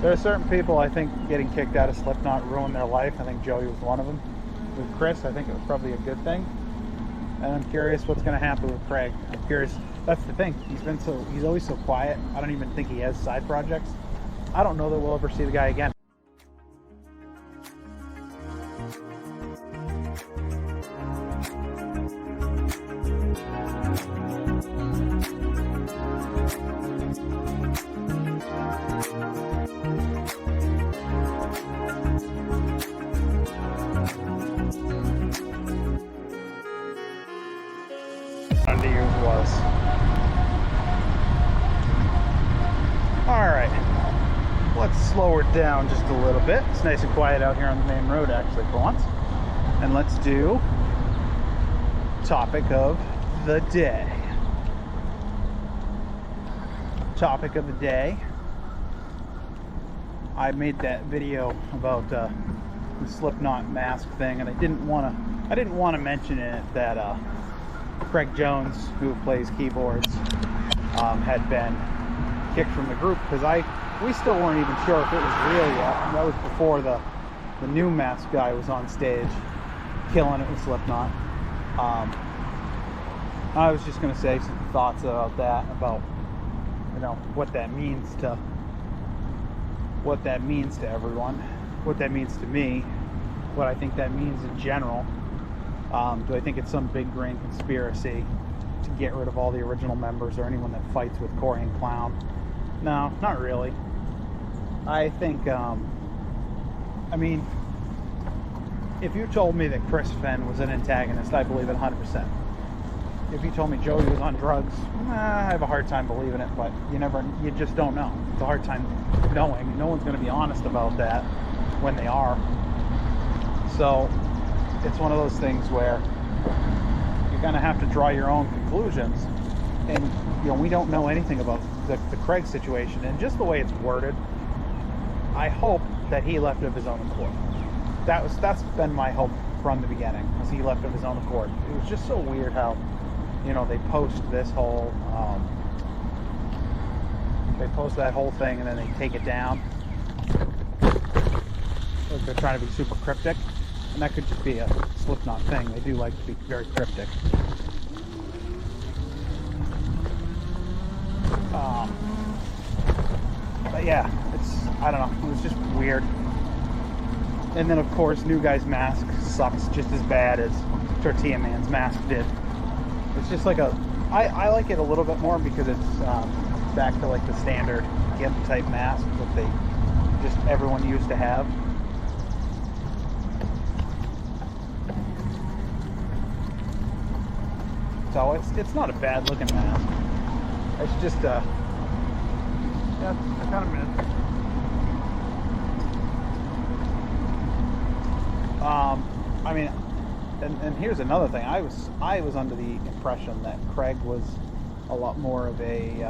There are certain people I think getting kicked out of Slipknot ruined their life. I think Joey was one of them. With Chris, I think it was probably a good thing. And I'm curious what's going to happen with Craig. I'm curious. That's the thing. He's always so quiet. I don't even think he has side projects. I don't know that we'll ever see the guy again. Under yours was. Alright, let's slow her down just a little bit. It's nice and quiet out here on the main road actually for once. And let's do topic of the day. Topic of the day. I made that video about the Slipknot mask thing, and I didn't want to mention in it that Craig Jones, who plays keyboards, had been kicked from the group because we still weren't even sure if it was real yet. That was before the new mask guy was on stage killing it with Slipknot. I was just going to say some thoughts about that, about what that means to everyone, what that means to me, what I think that means in general. Do I think it's some big brain conspiracy to get rid of all the original members or anyone that fights with Corey and Clown? No, not really. I think, if you told me that Chris Fenn was an antagonist, I believe it 100%. If you told me Joey was on drugs, I have a hard time believing it, but you just don't know. It's a hard time knowing. No one's going to be honest about that when they are. So it's one of those things where you're going to have to draw your own conclusions. And, we don't know anything about the Craig situation. And just the way it's worded, I hope that he left of his own accord. That's been my hope from the beginning, was he left of his own accord. It was just so weird how, they post this whole, they post that whole thing and then they take it down. Like they're trying to be super cryptic. And that could just be a Slipknot thing. They do like to be very cryptic. But yeah, I don't know, it was just weird. And then of course, New Guy's mask sucks just as bad as Tortilla Man's mask did. It's just like I like it a little bit more because it's back to like the standard GIMP type mask that everyone used to have. So it's not a bad looking mask. It's just I kind of miss. And here's another thing. I was under the impression that Craig was a lot more of a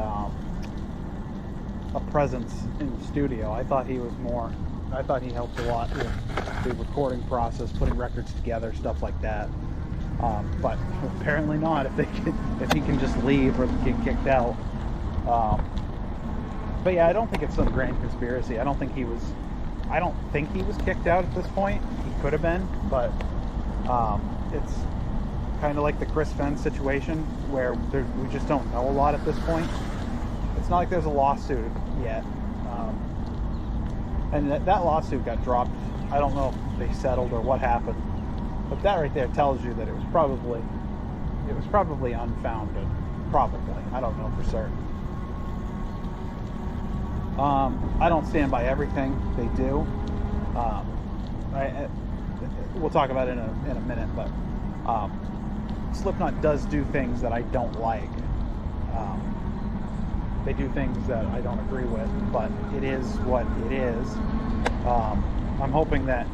presence in the studio. I thought he helped a lot with the recording process, putting records together, stuff like that. But apparently not. If he can just leave or get kicked out. But yeah, I don't think it's some grand conspiracy. I don't think he was kicked out at this point. He could have been, but it's kind of like the Chris Fenn situation where we just don't know a lot at this point. It's not like there's a lawsuit yet, and that lawsuit got dropped. I don't know if they settled or what happened, but that right there tells you that it was probably unfounded. Probably, I don't know for certain. I don't stand by everything they do. We'll talk about it in a minute, but Slipknot does do things that I don't like. They do things that I don't agree with, but it is what it is. I'm hoping that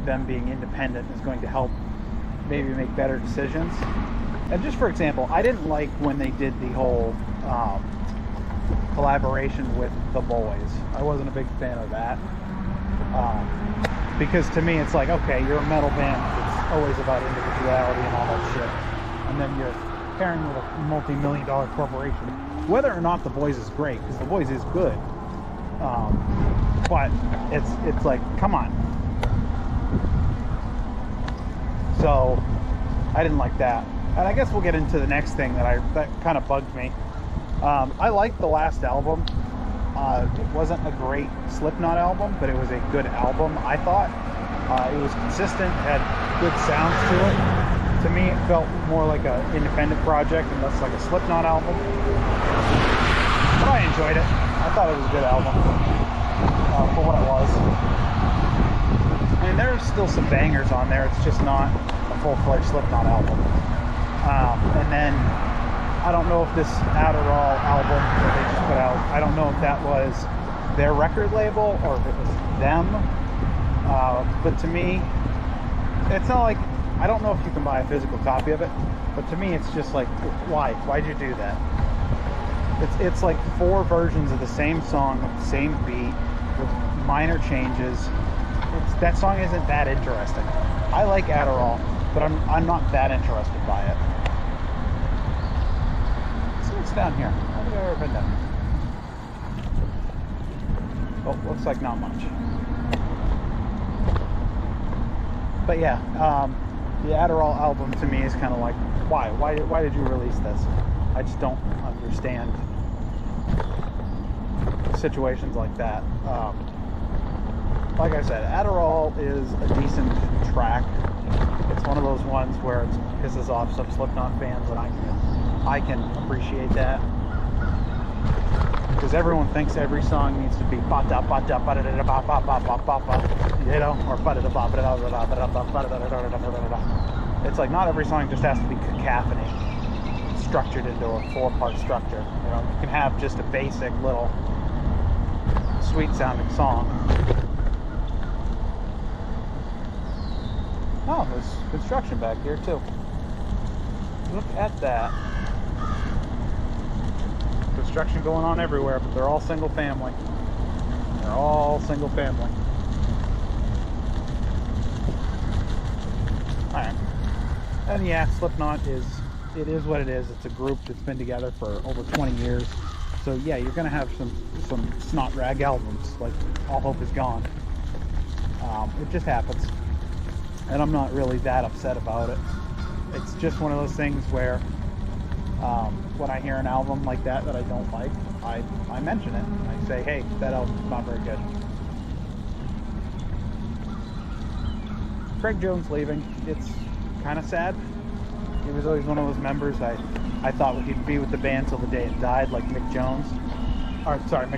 them being independent is going to help maybe make better decisions. And just for example, I didn't like when they did the whole collaboration with the Boys. I wasn't a big fan of that. Because to me it's like, okay, you're a metal band, it's always about individuality and all that shit. And then you're pairing with a multi-million-dollar corporation. Whether or not the Boys is great, because the Boys is good. but it's like, come on. So I didn't like that. And I guess we'll get into the next thing that kind of bugged me. I liked the last album. It wasn't a great Slipknot album, but it was a good album, I thought. It was consistent, had good sounds to it. To me, it felt more like an independent project and less like a Slipknot album. But I enjoyed it. I thought it was a good album for what it was. I mean, there's still some bangers on there. It's just not a full-fledged Slipknot album. And then I don't know if this Adderall album that they just put out, I don't know if that was their record label or if it was them. But to me, it's not like, I don't know if you can buy a physical copy of it, but to me it's just like, why? Why'd you do that? It's like 4 versions of the same song with the same beat with minor changes. That song isn't that interesting. I like Adderall, but I'm not that interested by it. Let's see what's down here. I don't think I've ever been down here. Oh, looks like not much. But yeah, the Adderall album to me is kind of like, why? Why did you release this? I just don't understand situations like that. Like I said, Adderall is a decent track. It's one of those ones where it pisses off some Slipknot fans, and I can appreciate that. Because everyone thinks every song needs to be ba-da ba-da ba-da-da ba-ba-ba-ba-ba-ba, you know, or ba-da-da ba-da-da-ba-da-da-ba-da-da-ba-da-da-ba-da-da. It's like not every song just has to be cacophony, structured into a 4-part structure. You know, you can have just a basic little sweet-sounding song. Oh, there's construction back here too. Look at that. Construction going on everywhere, but they're all single family. They're all single family. Alright. And yeah, Slipknot is what it is. It's a group that's been together for over 20 years. So yeah, you're gonna have some snot rag albums, like All Hope Is Gone. It just happens. And I'm not really that upset about it. It's just one of those things where when I hear an album like that I don't like, I mention it. I say, hey, that album's not very good. Craig Jones leaving, it's kind of sad. He was always one of those members I thought he'd be with the band till the day it died, like Mick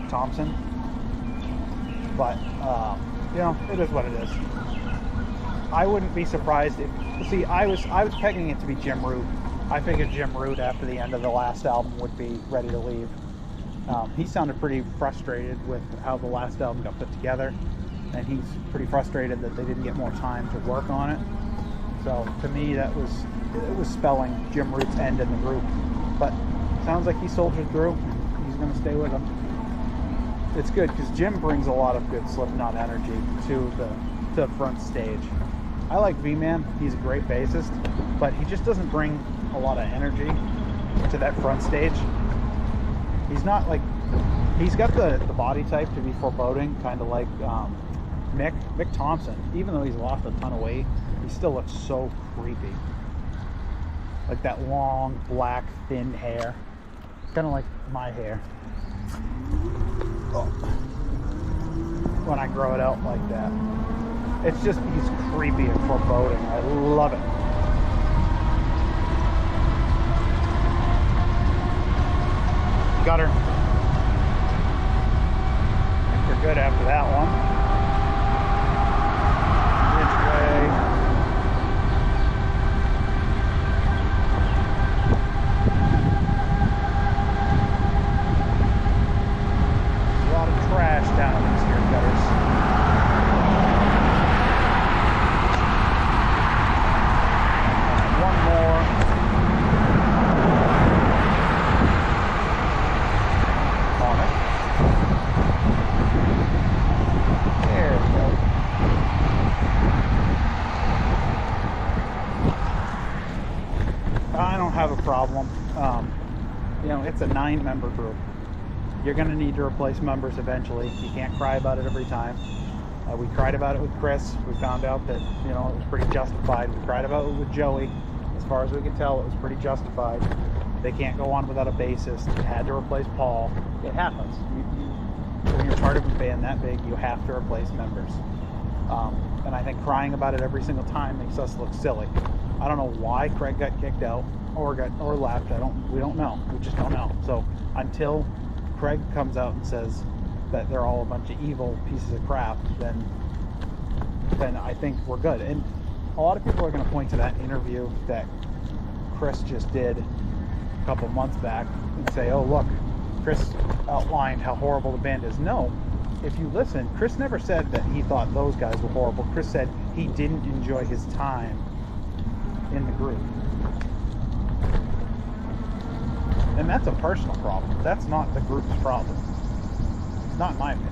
Thompson. But, you know, it is what it is. I wouldn't be surprised if, see, I was pegging it to be Jim Root. I figured Jim Root after the end of the last album would be ready to leave. He sounded pretty frustrated with how the last album got put together, and he's pretty frustrated that they didn't get more time to work on it. So to me, it was spelling Jim Root's end in the group. But sounds like he soldiered through. He's going to stay with them. It's good because Jim brings a lot of good Slipknot energy to the front stage. I like V-Man. He's a great bassist, but he just doesn't bring a lot of energy to that front stage. He's not like, he's got the body type to be foreboding, kind of like Mick Thompson. Even though he's lost a ton of weight, he still looks so creepy. Like that long, black, thin hair. Kind of like my hair. Oh. When I grow it out like that. It's just, he's creepy and foreboding. I love it. Gutter. I think we're good after that one. Ridgeway. A lot of trash down in these here gutters. One more. On it. There we go. I don't have a problem. You know, it's a 9-member group. You're going to need to replace members eventually. You can't cry about it every time. We cried about it with Chris. We found out that, you know, it was pretty justified. We cried about it with Joey. As far as we could tell, it was pretty justified. They can't go on without a bassist. They had to replace Paul. It happens. When you're part of a band that big, you have to replace members. And I think crying about it every single time makes us look silly. I don't know why Craig got kicked out or left. We don't know. We just don't know. So until Craig comes out and says that they're all a bunch of evil pieces of crap, then I think we're good. And a lot of people are going to point to that interview that Chris just did a couple months back and say, oh, look, Chris outlined how horrible the band is. No, if you listen, Chris never said that he thought those guys were horrible. Chris said he didn't enjoy his time in the group. And that's a personal problem. That's not the group's problem. Not in my opinion.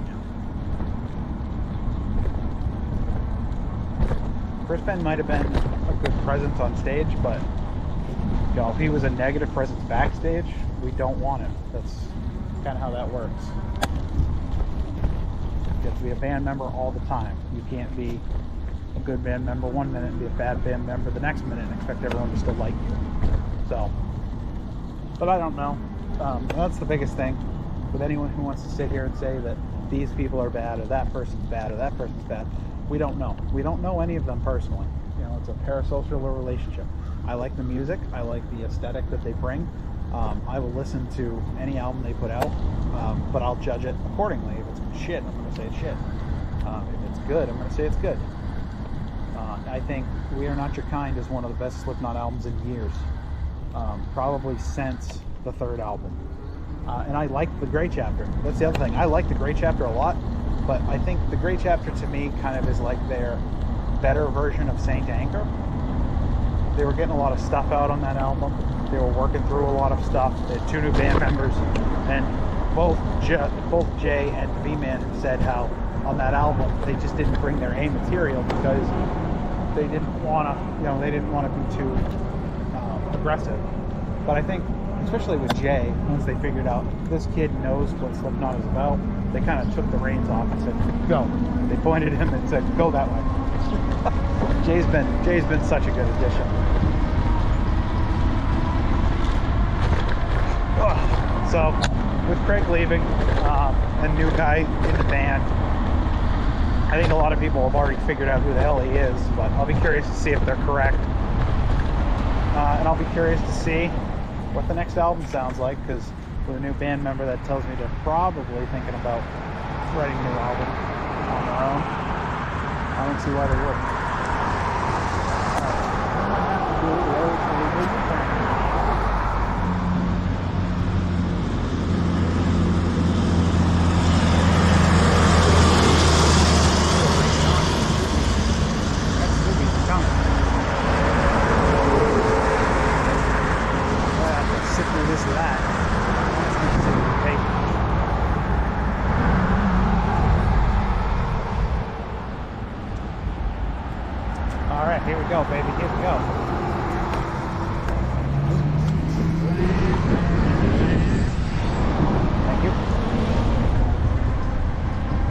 Chris Penn might have been a good presence on stage, but you know, if he was a negative presence backstage, we don't want him. That's kind of how that works. You have to be a band member all the time. You can't be a good band member one minute and be a bad band member the next minute and expect everyone to still like you. So, but I don't know. That's the biggest thing with anyone who wants to sit here and say that these people are bad or that person's bad or that person's bad. We don't know. We don't know any of them personally. You know, it's a parasocial relationship. I like the music. I like the aesthetic that they bring. I will listen to any album they put out, but I'll judge it accordingly. If it's shit, I'm going to say it's shit. If it's good, I'm going to say it's good. I think We Are Not Your Kind is one of the best Slipknot albums in years, probably since the third album. And I like the Grey Chapter. That's the other thing. I like the Grey Chapter a lot, but I think the Grey Chapter to me kind of is like their better version of Saint Anger. They were getting a lot of stuff out on that album. They were working through a lot of stuff. They had 2 new band members, and both Jay and V-Man said how on that album they just didn't bring their A material because they didn't want to be too aggressive. But I think, especially with Jay, once they figured out this kid knows what Slipknot is about, they kind of took the reins off and said, go. They pointed him and said, go that way. Jay's been such a good addition. So, with Craig leaving, a new guy in the band, I think a lot of people have already figured out who the hell he is, but I'll be curious to see if they're correct. And I'll be curious to see what the next album sounds like, because with a new band member, that tells me they're probably thinking about writing a new album on their own. I don't see why they wouldn't. Here we go, baby. Here we go. Thank you.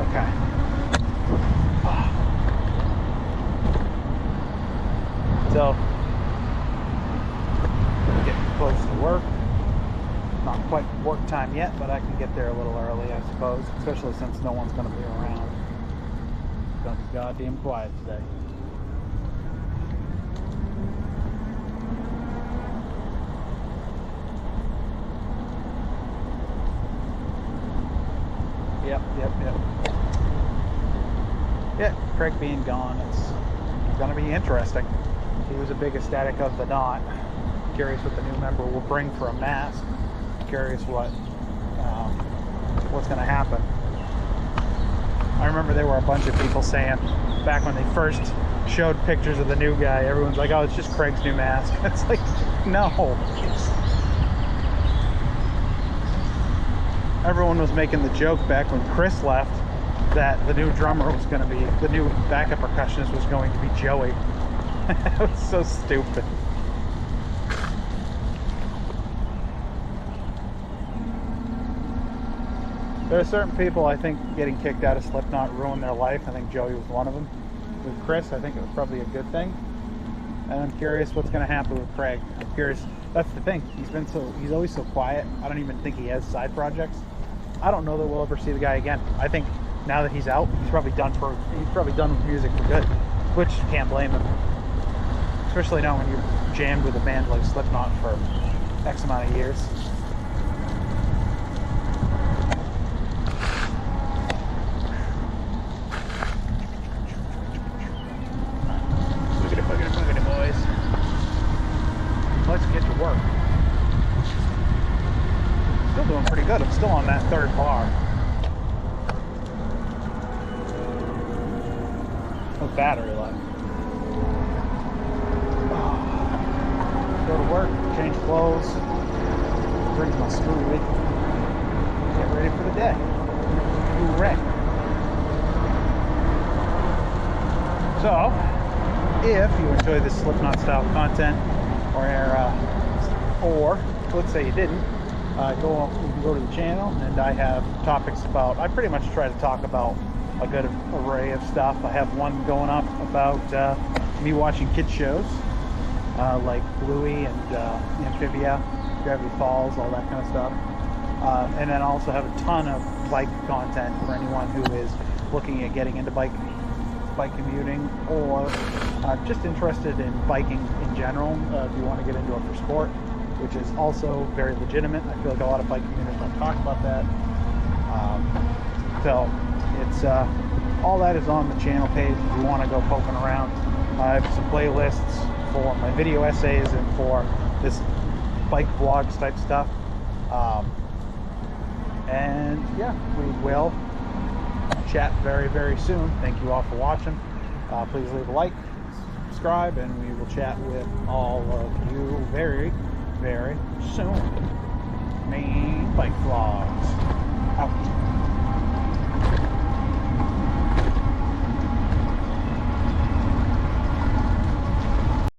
Okay. So, getting close to work. Not quite work time yet, but I can get there a little early, I suppose. Especially since no one's going to be around. It's going to be goddamn quiet today. Yep. Yeah, Craig being gone, it's going to be interesting. He was a big ecstatic of the knot. Curious what the new member will bring for a mask. Curious what's going to happen. I remember there were a bunch of people saying, back when they first showed pictures of the new guy, everyone's like, oh, it's just Craig's new mask. It's like, no. Everyone was making the joke back when Chris left that the new drummer was going to be, the new backup percussionist was going to be Joey. It was so stupid. There are certain people I think getting kicked out of Slipknot ruined their life. I think Joey was one of them. With Chris, I think it was probably a good thing. And I'm curious what's going to happen with Craig. I'm curious. That's the thing. He's always so quiet. I don't even think he has side projects. I don't know that we'll ever see the guy again. I think now that he's out, he's probably done with music for good, which can't blame him. Especially now when you're jammed with a band like Slipknot for X amount of years. Boogity, boys. Let's get to work. Still doing pretty good. I'm still on that third bar. With battery life. Go to work, change clothes, drink my smoothie, get ready for the day. Hooray. So, if you enjoy this Slipknot style content, or let's say you didn't, you can go to the channel, and I have topics about, I pretty much try to talk about a good array of stuff. I have one going up about me watching kids shows, like Bluey and Amphibia, Gravity Falls, all that kind of stuff. And then I also have a ton of bike content for anyone who is looking at getting into bike commuting, or just interested in biking in general. If you want to get into it for sport, which is also very legitimate. I feel like a lot of bike commuters don't talk about that. So it's all that is on the channel page if you want to go poking around. I have some playlists for my video essays and for this bike vlogs type stuff. And yeah, we will chat very, very soon. Thank you all for watching. Please leave a like, subscribe, and we will chat with all of you very, very soon. Main bike vlogs out.